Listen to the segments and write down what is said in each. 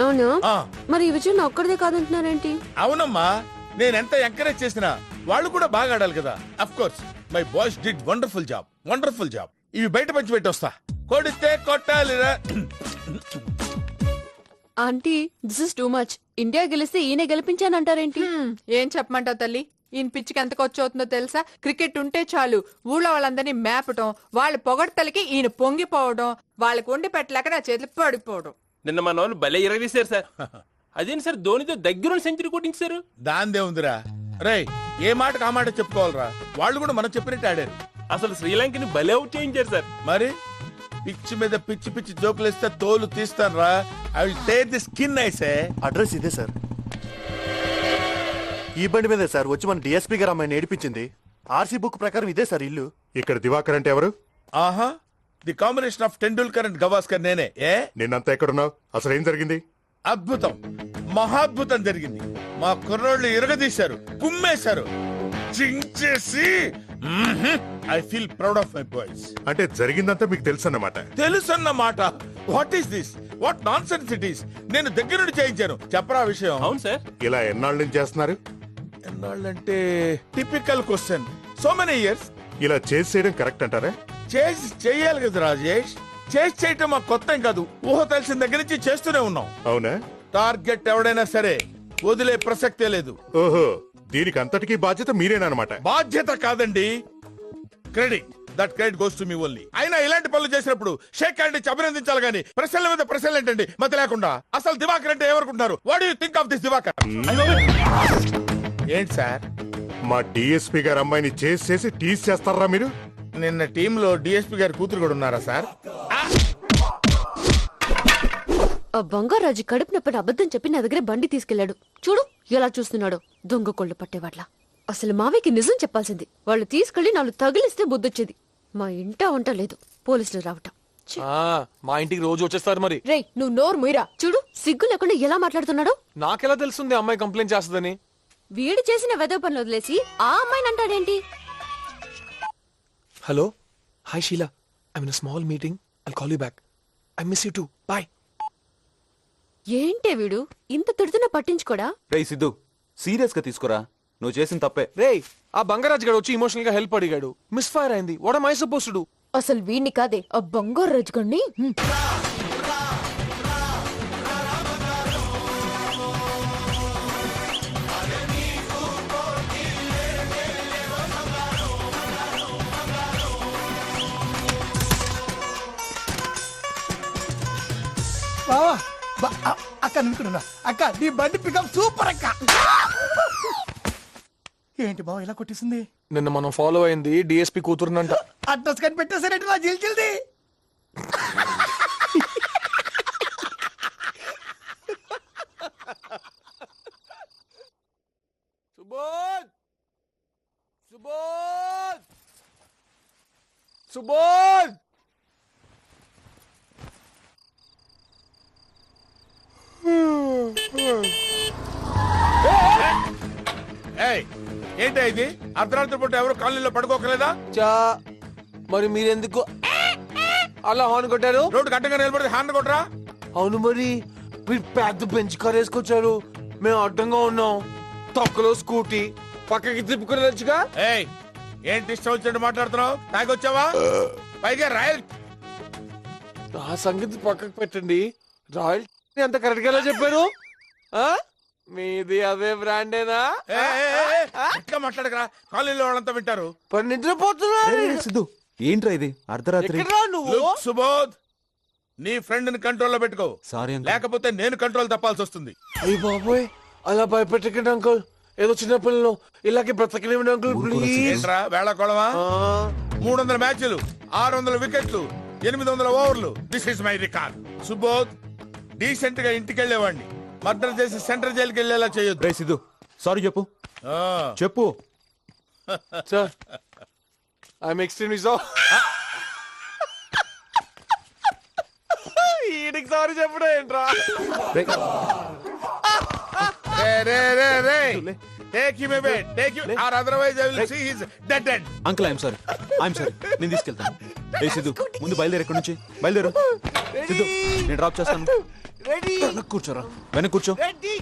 అవునా? ఆ, మరి ఈ విజయం నా ఒక్కడిదే కాదంటున్నారేంటి? అవునమ్మా, నేనెంత ఎంకరేజ్ చేసినా వాళ్ళు కూడా బాగా ఆడాలి కదా. Of course my boys did wonderful job, wonderful job. ఇవి బయట పంచి పెట్టి వస్తా. కొడితే కొట్టాలిరా. Aunty, this is too much. India గెలిస్తే ఈయన గెలిపించానంటారేంటి? ఏం చెప్పమంటావు తల్లి? ఈయన పిచ్చికి ఎంత ఖర్చు అవుతుందో తెలుసా? క్రికెట్ ఉంటే చాలు ఊళ్ళో వాళ్ళందరినీ మేపటం, వాళ్ళ పొగడ్తలకి ఈయన పొంగిపోవడం, వాళ్ళకి వండి పెట్టలేక నా చేతులు పడిపోవడం. నిన్న మన వాళ్ళు భలే ఇరగదీశారు సార్. అదేంటి సార్ ధోనితో దగ్గర సెంచరీ కొట్టించారు. దాందే ఉందిరా. రేయ్, ఏ మాటకు ఆ మాట చెప్పుకోవాలరా. వాళ్ళు కూడా మనం చెప్పినట్టు ఆడారు. అసలు శ్రీలంకని భలే అవుట్ చేయించారు సార్. మరి పిచ్చి మీద పిచ్చి పిచ్చి జోకులేస్తే తోలు తీస్తాను రా. I will take the skin I say. Address ఇదే సార్. ఈ బండి మీదే సార్ వచ్చి మన డిఎస్పీ గారు అమ్మాయిని ఏడిపించింది. ఆర్సీ బుక్ ప్రకారం ఇదే సార్ ఇల్లు. ఇక్కడ దివాకర్ అంటే ఎవరు? ఆహా, the combination of Tendulkar and Gavaskar నేనే. ఏ నిన్నంతా ఎక్కడున్నావు? అసలు ఏం జరిగింది? అద్భుతం, మహాద్భుతం జరిగింది. మా కుర్రోళ్ళు ఇరగదీశారు, కుమ్మేశారు, చించేసి. I feel proud of my boys. అంటే జరిగిందంతా మీకు తెలుసు అన్నమాట. తెలుసన్న మాట. What is this? What nonsense it is? నేను దగ్గర నుండి చేయించాను. చెప్పరా విషయం. అవును సార్. ఇలా ఎన్నాళ్ళ నుంచి చేస్తున్నారు? ఎన్నాళ్ళంటే typical question. So many years. ఇలా చేసి చేయడం కరెక్ట్ అంటారా? చేసి చెయ్యాలి కదా రాజేష్. చేసి చేయటం మాకు కొత్త ఏం కాదు. ఊహ తెలిసిన దగ్గర నుంచి చేస్తూనే ఉన్నాం. అవునా? టార్గెట్ ఎవడైనా సరే వదిలే ప్రసక్తే లేదు. ఓహో, దీనికి అంతటికీ బాధ్యత మీరేనమాట. బాధ్యత కాదండి, credit. That credit goes to me only. అయినా ఇలాంటి పనులు చేసినప్పుడు షేక్ హ్యాండ్ ఇచ్చి అభినందించాలి గానీ ప్రశ్నల మీద ప్రశ్నలు ఏంటండి మతి లేకుండా. అసలు దివాకర్ అంటే ఎవరుకుంటున్నారు? What you think of this Divakar? ఏంటి సార్, మా డిఎస్పీ గారు అమ్మాయిని చేసి చేసి టీజ్ చేస్తారా మీరు? నిన్న టీంలో డిఎస్పీ గారి కూతురు కూడా ఉన్నారా సార్? ఆ బంగారాజు కడుపు నొప్పని అబద్ధం చెప్పి నా దగ్గర బండి తీసుకెళ్లాడు. చూడు ఎలా చూస్తున్నాడు, దొంగ కొళ్ళు పట్టేవాడ్లా. అసలు మావయ్యకి నిజం చెప్పాల్సింది. వాళ్ళు తీసుకెళ్లి నాలుగు తగిలిస్తే బుద్ధొచ్చేది. మా ఇంటా వంట లేదు, పోలీసులు రావటం. మా ఇంటికి రోజు వచ్చేస్తారు. మరి రేయ్, నువ్వు నోరు ముయిరా. చూడు సిగ్గు లేకుండా ఎలా మాట్లాడుతున్నాడు. నాకెలా తెలుస్తుంది అమ్మాయి కంప్లైంట్ చేస్తుందని? వీడు చేసిన వెదవ పనులు వదిలేసి ఆ అమ్మాయిని అంటాడేంటి? Hello, hi Sheela, I in small meeting, I'll call you back. I miss you too, bye. ఏంటే వీడు ఇంత తిడుతున్నా పట్టించుకోడా? రేయ్ సిద్ధు, సీరియస్ గా తీసుకురా, నువ్వు చేసిన తప్పే. రేయ్, ఆ బంగారాజ్ గడు వచ్చి ఎమోషనల్ గా హెల్ప్ అడిగాడు. మిస్ ఫైర్ అయింది. What am I supposed to do? అసలు వీడిని కాదే, ఆ బంగారు రజుగండి. అక్క నిన్నుకున్నా. అక్క నీ బండి పికప్ సూపర్ అక్క. ఏంటి బావ ఇలా కొట్టేసింది? నిన్న మనం ఫాలో అయింది డిఎస్పీ కూతురునంట. అడ్రస్ కని పెట్టేసారంటే నా జిల్జిల్ది. సుబోధ్, సుబోధ్, సుబోధ్. ఏయ్, ఏంటి ఇది? అర్ధరాత్రి పూట ఎవరు కాలనీలో పడుకోకలేదా? చా, మరి మీరెందుకు అలా హార్న్ కొట్టారు? రోడ్డు గడ్డగా నిలబడితే హార్న్ కొట్టరా? అవును, మరి మీరు పెద్ద బెంచ్ కార్ వేసుకొచ్చారు, మేము అడ్డంగా ఉన్నాం. తొక్కలో స్కూటీ పక్కకి తిప్పుకుని వచ్చుగా. ఏయ్, ఏంటి ఇష్టం వచ్చినట్టు మాట్లాడుతున్నావు? తాగొచ్చావా? పైగా రాయల్. ఆ సంగతి పక్కకు పెట్టండి. రాయల్ ఎంత కరెక్ట్ గా చెప్పారు. ఆ మీది అదే బ్రాండేనా? ఎట్లా మాట్లాడకరా, కాలనీలో వాళ్ళంతా వింటారు. పని నిద్రపోతున్నారు. సిద్ధు, ఏంట్రా ఇది అర్ధరాత్రి? ఎక్కడ్రా నువ్వు? Look, సుబోధ్, నీ ఫ్రెండ్ ని కంట్రోల్లో పెట్టుకో. Sorry uncle. లేకపోతే నేను కంట్రోల్ తప్పాల్సి వస్తుంది. అయ్య బాబోయ్, అలా భయపెట్టకండి అంకుల్. ఏదో చిన్న పిల్లలు ఇలాగే బ్రతకనివ్వండి అంకుల్, ప్లీజ్. ఏంట్రా వేళకోళమా? 300 మ్యాచ్లు, 600 వికెట్లు, 800 ఓవర్లు. This is my record. Subodh, decent గా ఇంటికి వెళ్ళేవాడిని మర్డర్ చేసి సెంట్రల్ జైలుకి వెళ్ళేలా చేయొద్దు. రే సిద్ధు, సారీ చెప్పు. ఆ, చెప్పు. Sir, I'm extremely sorry. ఈడికి సారీ చెప్పడం ఏంట్రా? Take him away, take him, or otherwise I will see he's dead. Uncle, I'm sorry, నేను తీసుకెళ్తాను. రే సిద్ధు, ముందు బయలుదేరు. ఎక్కడి నుంచి బయలుదేరు? సిద్ధు, నేను డ్రాప్ చేస్తాను. రెడీ కూర్చోరా వెనక కూర్చో. రెడీ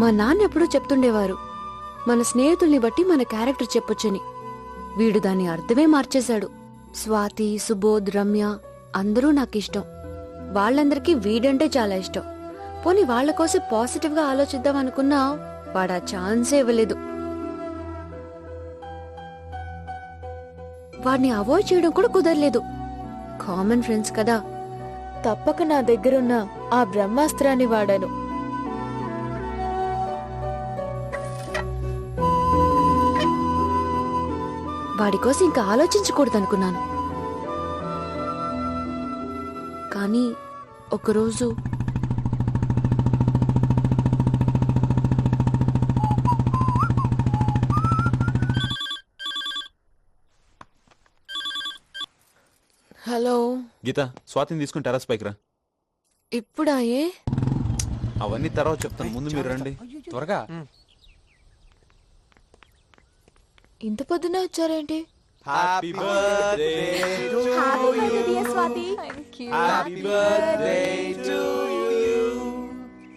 మా నాన్న ఎప్పుడూ చెప్తుండేవారు, మన స్నేహితుల్ని బట్టి మన క్యారెక్టర్ చెప్పొచ్చని. వీడు దాని అర్థమే మార్చేశాడు. స్వాతి, సుబోధ్, రమ్య అందరూ నాకిష్టం. వాళ్ళందరికీ వీడంటే చాలా ఇష్టం. పోనీ వాళ్ళ కోసం పాజిటివ్ గా ఆలోచిద్దాం అనుకున్నా వాడా ఛాన్సే ఇవ్వలేదు. వాడిని అవాయిడ్ చేయడం కూడా కుదరలేదు. కామన్ ఫ్రెండ్స్ కదా, తప్పక నా దగ్గరున్న ఆ బ్రహ్మాస్త్రాన్ని వాడాను. వాడి కోసం ఇంకా ఆలోచించకూడదనుకున్నాను. కానీ ఒకరోజు హలో గీత, స్వాతిని తీసుకుని టెర్రస్ పైకి రా. ఇప్పుడా? ఏ అవన్నీ తర్వాత చెప్తాను, ముందు మీరు రండి త్వరగా. ఇంత పొద్దున వచ్చారేంటి? Happy birthday to you happy birthday to you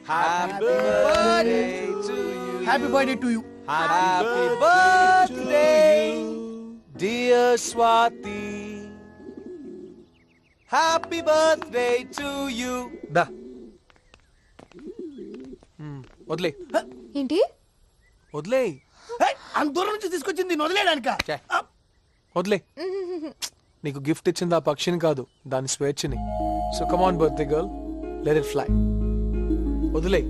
happy birthday to you happy birthday to you. Happy birthday dear Swathi happy birthday to you. దా వదిలే ఏంటి? వదిలే అంత దూరం నుంచి తీసుకొచ్చింది దీన్ని వదిలేయడానిక? వదిలే. నీకు గిఫ్ట్ ఇచ్చింది ఆ పక్షిని కాదు, దాని స్వేచ్ఛని. So come on birthday girl, let it fly. వదిలే.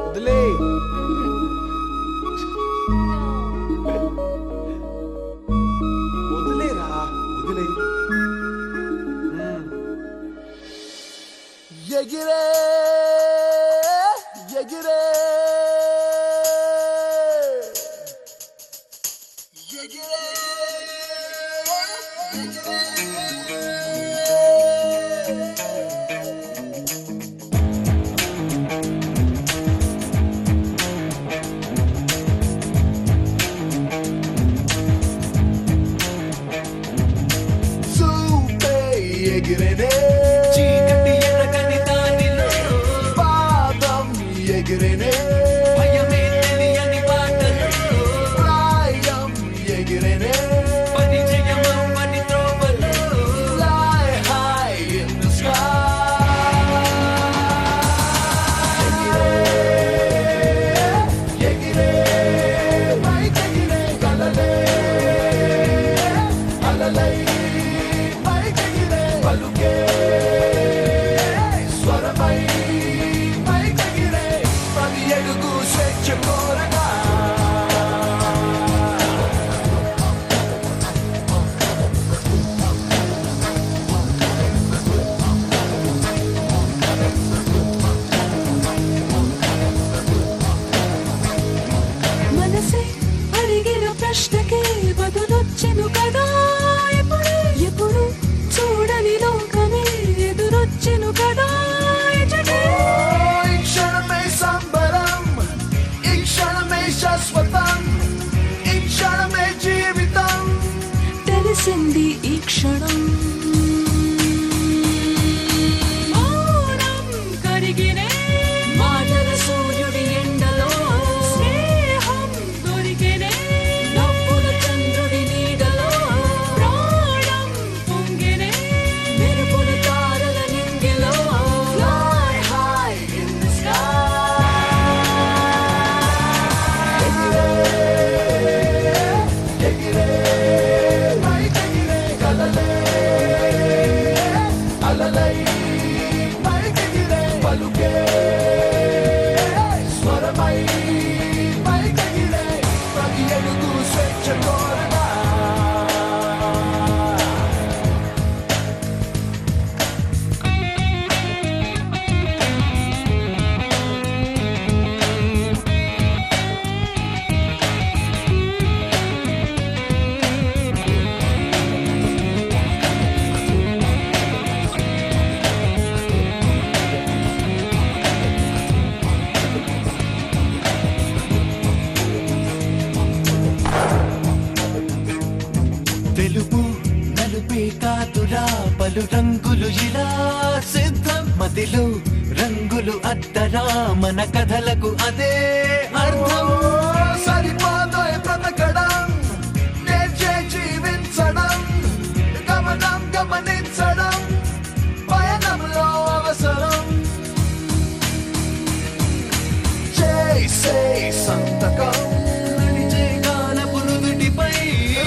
వదిలే. వదిలేరా, వదిలే. ఎగిరే ఎగిరే ఎగిరే చూపే ఎగిరేనే చీకటి ఎరగని దానిలో పాదం ఎగిరేనే భయమే తెలియని బాటలో ప్రాయం ఎగిరేనే పరిచయమవ్వని త్రోవలో fly high in the sky. ఎగిరే పైకెగిరే కలలే అలలై పైకెగిరే పలుకే స్వరమై పైకెగిరే ప్రతి అడుగు స్వేచ్ఛ కోరగా. మనసే అడిగిన ప్రశ్నకే బదులొచ్చెను కదా ఎప్పుడు ఎప్పుడు చూడని లోకమే ఎదురొచ్చెను కదా ఇచటే. ఈ క్షణమే సంబరం, ఈ క్షణమే శాశ్వతం, ఈ క్షణమే జీవితం. తెలిసింది ఈ క్షణం. మౌనం కరిగినే మాటల సూర్యుడి ఎండలో స్నేహం దొరికినే నవ్వుల చంద్రుడి నీడలో పలు రంగులు ఇలా సిద్ధం మదిలో రంగులు అద్దరా మన కథలకు అదే అర్థం సరిపోతాయి బ్రతకడం నేర్చే జీవించడం గమనం గమనించడం పయనంలో అవసరం చేసే సంతకం నడిచే కాలపు నుదుటిపై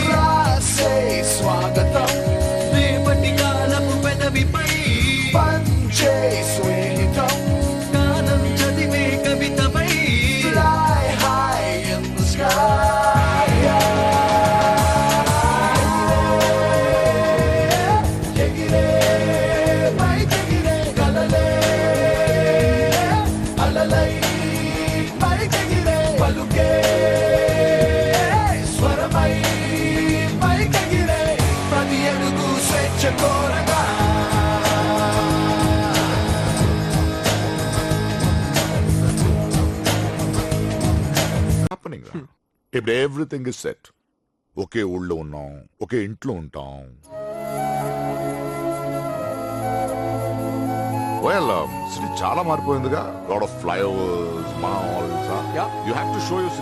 రాసే స్వాగతం రేపటి కాలపు పెదవిపై పంచే స్నేహితం కాలం చదివే కవితపై fly high in the sky ఎగిరే పైకెగిరే కలలే అలలై పైకెగిరే పలుకే స్వరమై పైకెగిరే ప్రతి అడుగు స్వేచ్ఛ కోరగా హ్యాపెనింగ్ ఇప్పుడు ఎవ్రీథింగ్ ఇస్ సెట్. ఒకే ఊళ్ళో ఉన్నాం, ఒకే ఇంట్లో ఉంటాం. వెల్ సిటీ చాలా మారిపోయిందిగా. Lot of flyovers, malls. Yeah. You have to show your city